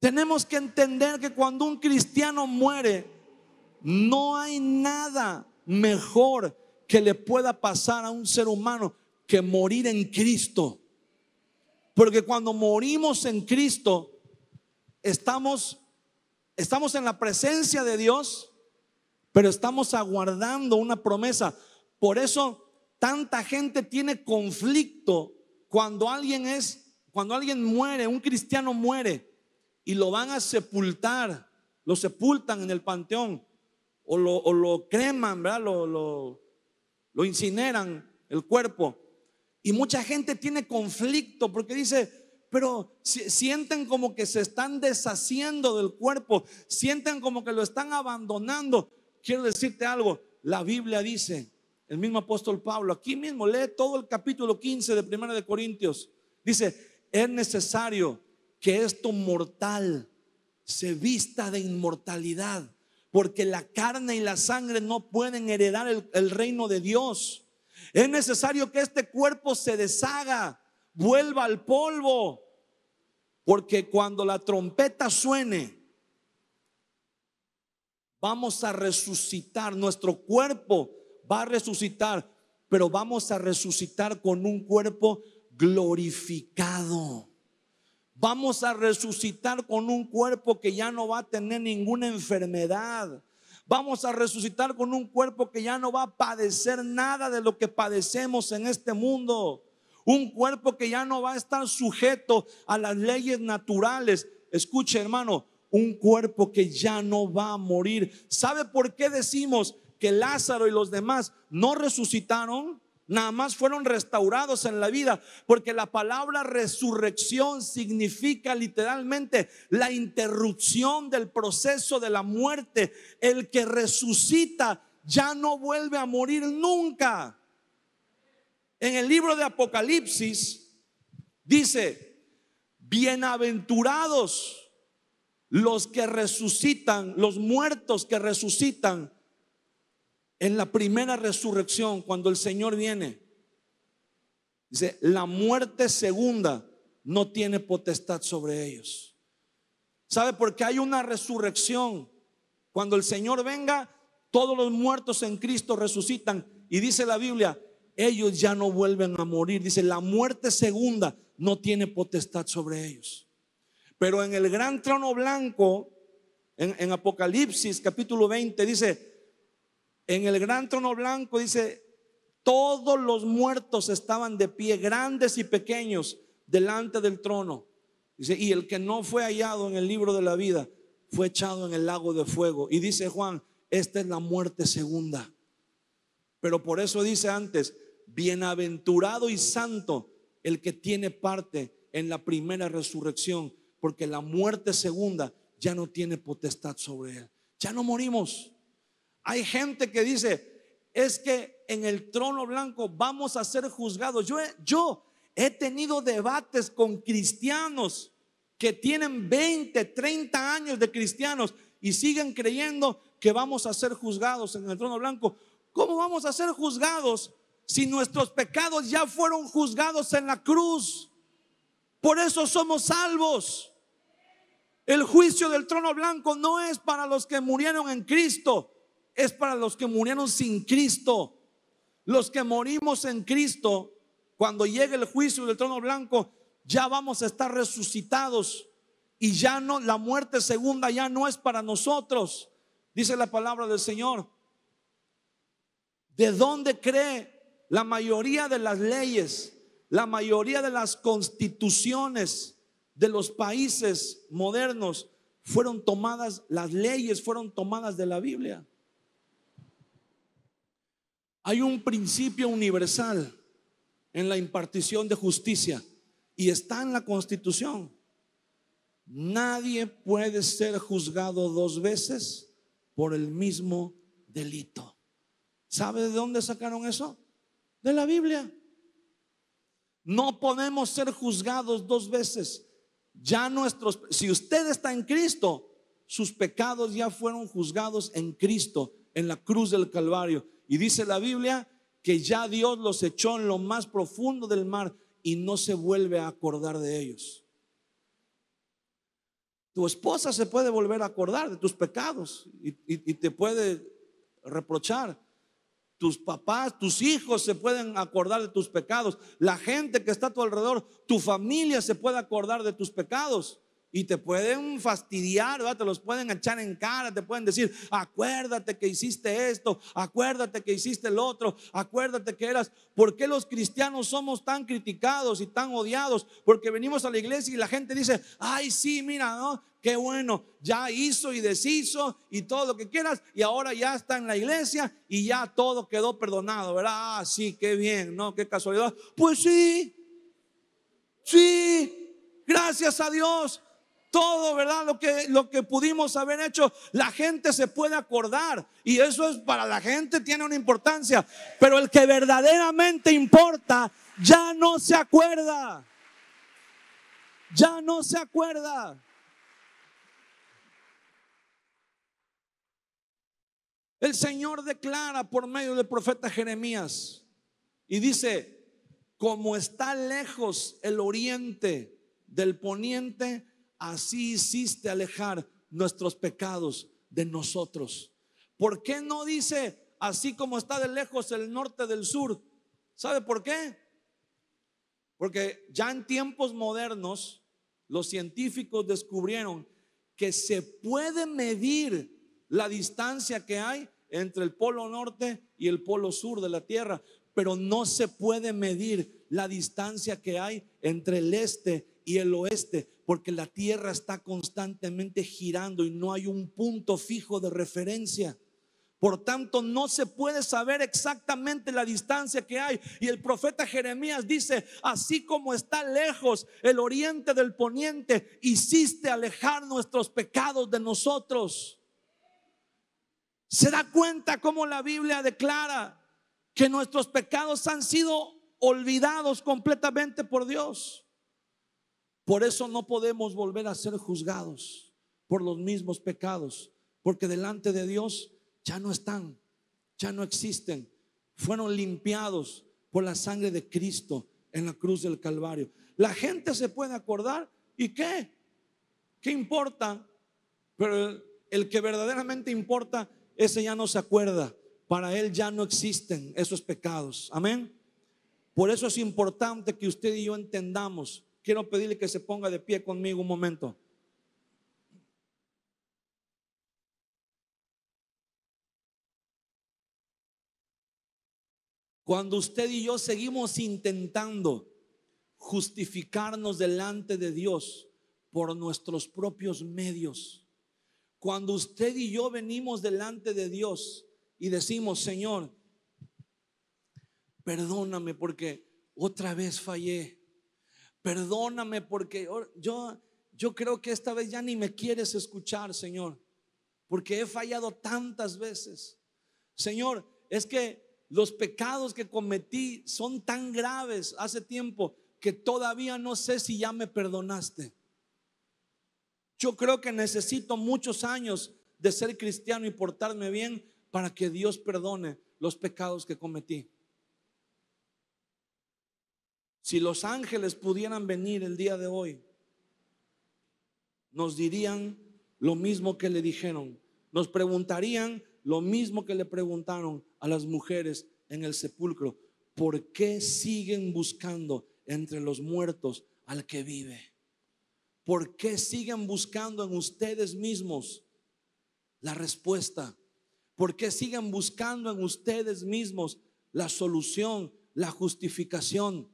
Tenemos que entender que cuando un cristiano muere, no hay nada mejor que le pueda pasar a un ser humano que morir en Cristo. Porque cuando morimos en Cristo, estamos en la presencia de Dios, pero estamos aguardando una promesa. Por eso tanta gente tiene conflicto cuando alguien muere, un cristiano muere y lo van a sepultar, lo sepultan en el panteón o lo creman, ¿verdad? Lo incineran el cuerpo. Y mucha gente tiene conflicto porque dice: pero sienten como que se están deshaciendo del cuerpo, sienten como que lo están abandonando. Quiero decirte algo, la Biblia dice, el mismo apóstol Pablo, aquí mismo, lee todo el capítulo 15 de 1 de Corintios, dice: es necesario que esto mortal se vista de inmortalidad, porque la carne y la sangre no pueden heredar el reino de Dios. Es necesario que este cuerpo se deshaga, vuelva al polvo, porque cuando la trompeta suene, vamos a resucitar. Nuestro cuerpo va a resucitar, pero vamos a resucitar con un cuerpo glorificado. Vamos a resucitar con un cuerpo que ya no va a tener ninguna enfermedad. Vamos a resucitar con un cuerpo que ya no va a padecer nada de lo que padecemos en este mundo. Un cuerpo que ya no va a estar sujeto a las leyes naturales. Escuche, hermano, un cuerpo que ya no va a morir. ¿Sabe por qué decimos que Lázaro y los demás no resucitaron? nada más fueron restaurados en la vida, porque la palabra resurrección significa literalmente la interrupción del proceso de la muerte. El que resucita ya no vuelve a morir nunca. En el libro de Apocalipsis dice: bienaventurados los que resucitan, los muertos que resucitan en la primera resurrección, cuando el Señor viene. Dice: la muerte segunda no tiene potestad sobre ellos. ¿Sabe? Porque hay una resurrección. Cuando el Señor venga, todos los muertos en Cristo resucitan. Y dice la Biblia, ellos ya no vuelven a morir. Dice: la muerte segunda no tiene potestad sobre ellos. Pero en el gran trono blanco, en Apocalipsis capítulo 20, dice: en el gran trono blanco, dice, todos los muertos estaban de pie, grandes y pequeños, delante del trono. Dice: y el que no fue hallado en el libro de la vida fue echado en el lago de fuego. Y dice Juan: esta es la muerte segunda. Pero por eso dice antes: bienaventurado y santo el que tiene parte en la primera resurrección, porque la muerte segunda ya no tiene potestad sobre él. Ya no morimos. Hay gente que dice: es que en el trono blanco vamos a ser juzgados. Yo he tenido debates con cristianos que tienen 20, 30 años de cristianos y siguen creyendo que vamos a ser juzgados en el trono blanco. ¿Cómo vamos a ser juzgados si nuestros pecados ya fueron juzgados en la cruz? Por eso somos salvos. El juicio del trono blanco no es para los que murieron en Cristo, es para los que murieron sin Cristo. Los que morimos en Cristo, cuando llegue el juicio del trono blanco, ya vamos a estar resucitados. Y ya no, la muerte segunda ya no es para nosotros. Dice la palabra del Señor: ¿de dónde cree la mayoría de las leyes, la mayoría de las constituciones de los países modernos fueron tomadas? Las leyes fueron tomadas de la Biblia. Hay un principio universal en la impartición de justicia y está en la Constitución. Nadie puede ser juzgado dos veces por el mismo delito. ¿Sabe de dónde sacaron eso? De la Biblia. No podemos ser juzgados dos veces. Ya si usted está en Cristo, sus pecados ya fueron juzgados en Cristo, en la cruz del Calvario. Y dice la Biblia que ya Dios los echó en lo más profundo del mar y no se vuelve a acordar de ellos. Tu esposa se puede volver a acordar de tus pecados y te puede reprochar. Tus papás, tus hijos se pueden acordar de tus pecados. La gente que está a tu alrededor, tu familia se puede acordar de tus pecados y te pueden fastidiar, ¿verdad? Te los pueden echar en cara, te pueden decir: acuérdate que hiciste esto, acuérdate que hiciste el otro, acuérdate que eras. ¿Por qué los cristianos somos tan criticados y tan odiados? Porque venimos a la iglesia y la gente dice: ay, sí, mira, ¿no? Qué bueno, ya hizo y deshizo y todo lo que quieras, y ahora ya está en la iglesia y ya todo quedó perdonado, ¿verdad? Ah, sí, qué bien, ¿no? Qué casualidad. Pues sí, gracias a Dios. Todo, ¿verdad? Lo que pudimos haber hecho, la gente se puede acordar, y eso es para la gente, tiene una importancia. Pero el que verdaderamente importa ya no se acuerda. Ya no se acuerda. El Señor declara por medio del profeta Jeremías y dice: como está lejos el oriente del poniente, así hiciste alejar nuestros pecados de nosotros. ¿Por qué no dice así como está de lejos el norte del sur? ¿Sabe por qué? Porque ya en tiempos modernos los científicos descubrieron que se puede medir la distancia que hay entre el polo norte y el polo sur de la Tierra, pero no se puede medir la distancia que hay entre el este y el oeste, porque la Tierra está constantemente girando y no hay un punto fijo de referencia. Por tanto, no se puede saber exactamente la distancia que hay. Y el profeta Jeremías dice: así como está lejos el oriente del poniente, hiciste alejar nuestros pecados de nosotros. ¿Se da cuenta cómo la Biblia declara que nuestros pecados han sido olvidados completamente por Dios? Por eso no podemos volver a ser juzgados por los mismos pecados, porque delante de Dios ya no están, ya no existen. Fueron limpiados por la sangre de Cristo en la cruz del Calvario. La gente se puede acordar, ¿y qué? ¿Qué importa? Pero el que verdaderamente importa, ese ya no se acuerda. Para él ya no existen esos pecados. Amén. Por eso es importante que usted y yo entendamos. Quiero pedirle que se ponga de pie conmigo un momento. Cuando usted y yo seguimos intentando justificarnos delante de Dios por nuestros propios medios, cuando usted y yo venimos delante de Dios y decimos: Señor, perdóname porque otra vez fallé, perdóname porque yo creo que esta vez ya ni me quieres escuchar, Señor, porque he fallado tantas veces. Señor, es que los pecados que cometí son tan graves hace tiempo que todavía no sé si ya me perdonaste. Yo creo que necesito muchos años de ser cristiano y portarme bien para que Dios perdone los pecados que cometí. Si los ángeles pudieran venir el día de hoy, nos dirían lo mismo que le dijeron, nos preguntarían lo mismo que le preguntaron a las mujeres en el sepulcro: ¿por qué siguen buscando entre los muertos al que vive? ¿Por qué siguen buscando en ustedes mismos la respuesta? ¿Por qué siguen buscando en ustedes mismos la solución, la justificación,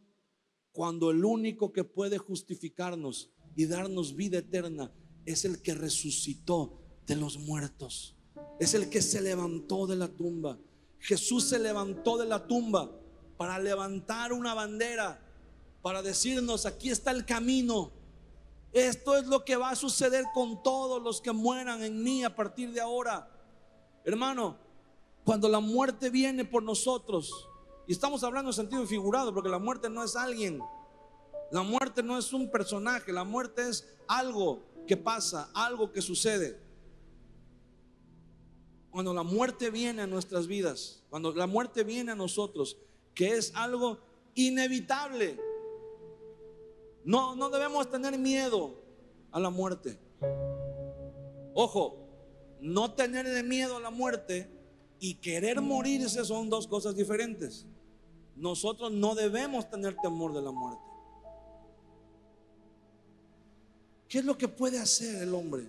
cuando el único que puede justificarnos y darnos vida eterna es el que resucitó de los muertos? Es el que se levantó de la tumba. Jesús se levantó de la tumba para levantar una bandera, para decirnos: aquí está el camino. Esto es lo que va a suceder con todos los que mueran en mí a partir de ahora. Hermano, cuando la muerte viene por nosotros, y estamos hablando en sentido figurado, porque la muerte no es alguien, la muerte no es un personaje, la muerte es algo que pasa, algo que sucede. Cuando la muerte viene a nuestras vidas, cuando la muerte viene a nosotros, que es algo inevitable, no debemos tener miedo a la muerte. Ojo, no tenerle miedo a la muerte y querer morirse son dos cosas diferentes. Nosotros no debemos tener temor de la muerte. ¿Qué es lo que puede hacer el hombre?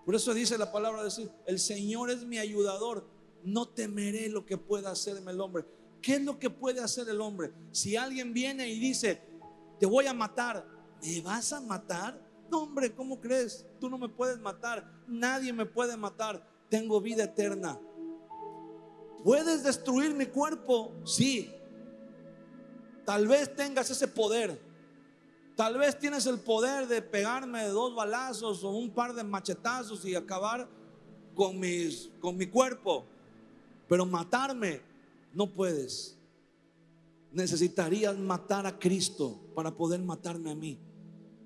Por eso dice la palabra, decir: el Señor es mi ayudador, no temeré lo que pueda hacerme el hombre. ¿Qué es lo que puede hacer el hombre? Si alguien viene y dice: te voy a matar, ¿me vas a matar? No, hombre, ¿cómo crees? Tú no me puedes matar, nadie me puede matar, tengo vida eterna. ¿Puedes destruir mi cuerpo? Sí. Tal vez tengas ese poder. Tal vez tienes el poder de pegarme 2 balazos o un par de machetazos y acabar con mi cuerpo, pero matarme no puedes. Necesitarías matar a Cristo para poder matarme a mí.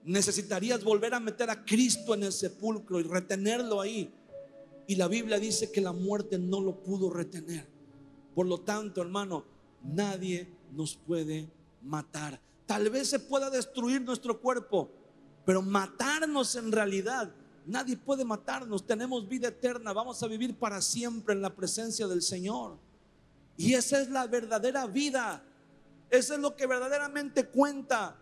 Necesitarías volver a meter a Cristo en el sepulcro y retenerlo ahí. Y la Biblia dice que la muerte no lo pudo retener. Por lo tanto, hermano, nadie nos puede matar. Tal vez se pueda destruir nuestro cuerpo, pero matarnos en realidad, nadie puede matarnos. Tenemos vida eterna, vamos a vivir para siempre en la presencia del Señor. Y esa es la verdadera vida. Eso es lo que verdaderamente cuenta.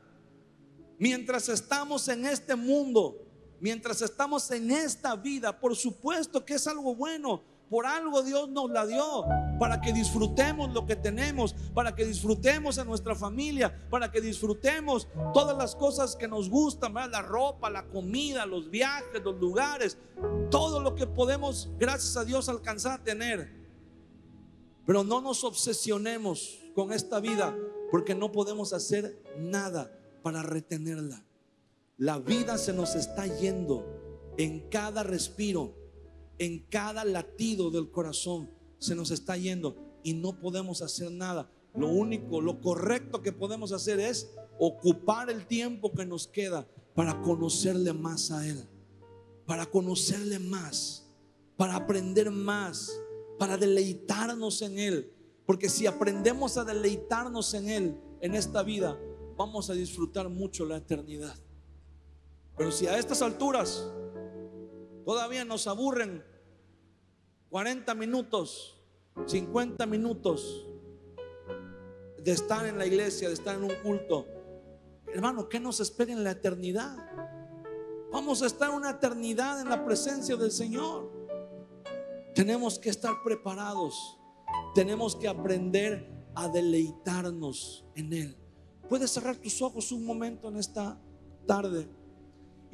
Mientras estamos en este mundo, mientras estamos en esta vida, por supuesto que es algo bueno, por algo Dios nos la dio, para que disfrutemos lo que tenemos, para que disfrutemos a nuestra familia, para que disfrutemos todas las cosas que nos gustan, ¿verdad? La ropa, la comida, los viajes, los lugares, todo lo que podemos, gracias a Dios, alcanzar a tener. Pero no nos obsesionemos con esta vida, porque no podemos hacer nada para retenerla. La vida se nos está yendo en cada respiro, en cada latido del corazón. Se nos está yendo y no podemos hacer nada. Lo único, lo correcto que podemos hacer es ocupar el tiempo que nos queda para conocerle más a Él, para conocerle más, para aprender más, para deleitarnos en Él. Porque si aprendemos a deleitarnos en Él en esta vida, vamos a disfrutar mucho la eternidad. Pero si a estas alturas todavía nos aburren 40 minutos, 50 minutos de estar en la iglesia, de estar en un culto, hermano, ¿qué nos espera en la eternidad? Vamos a estar una eternidad en la presencia del Señor. Tenemos que estar preparados. Tenemos que aprender a deleitarnos en Él. Puedes cerrar tus ojos un momento en esta tarde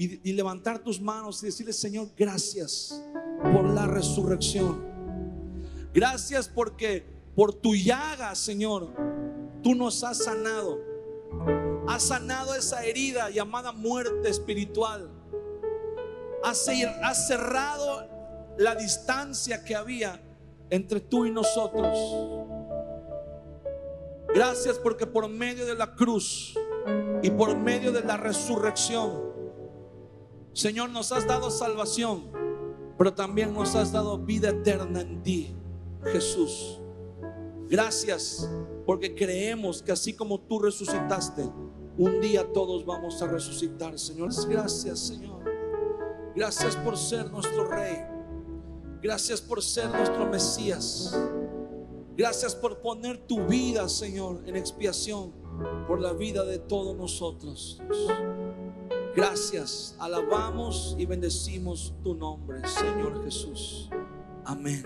y levantar tus manos y decirle: Señor, gracias por la resurrección. Gracias porque por tu llaga, Señor, tú nos has sanado. Has sanado esa herida llamada muerte espiritual. Has cerrado la distancia que había entre tú y nosotros. Gracias porque por medio de la cruz y por medio de la resurrección, Señor, nos has dado salvación, pero también nos has dado vida eterna en ti, Jesús. Gracias porque creemos que así como tú resucitaste, un día todos vamos a resucitar, Señor. Gracias, Señor. Gracias por ser nuestro Rey. Gracias por ser nuestro Mesías. Gracias por poner tu vida, Señor, en expiación por la vida de todos nosotros. Gracias, alabamos y bendecimos tu nombre, Señor Jesús. Amén.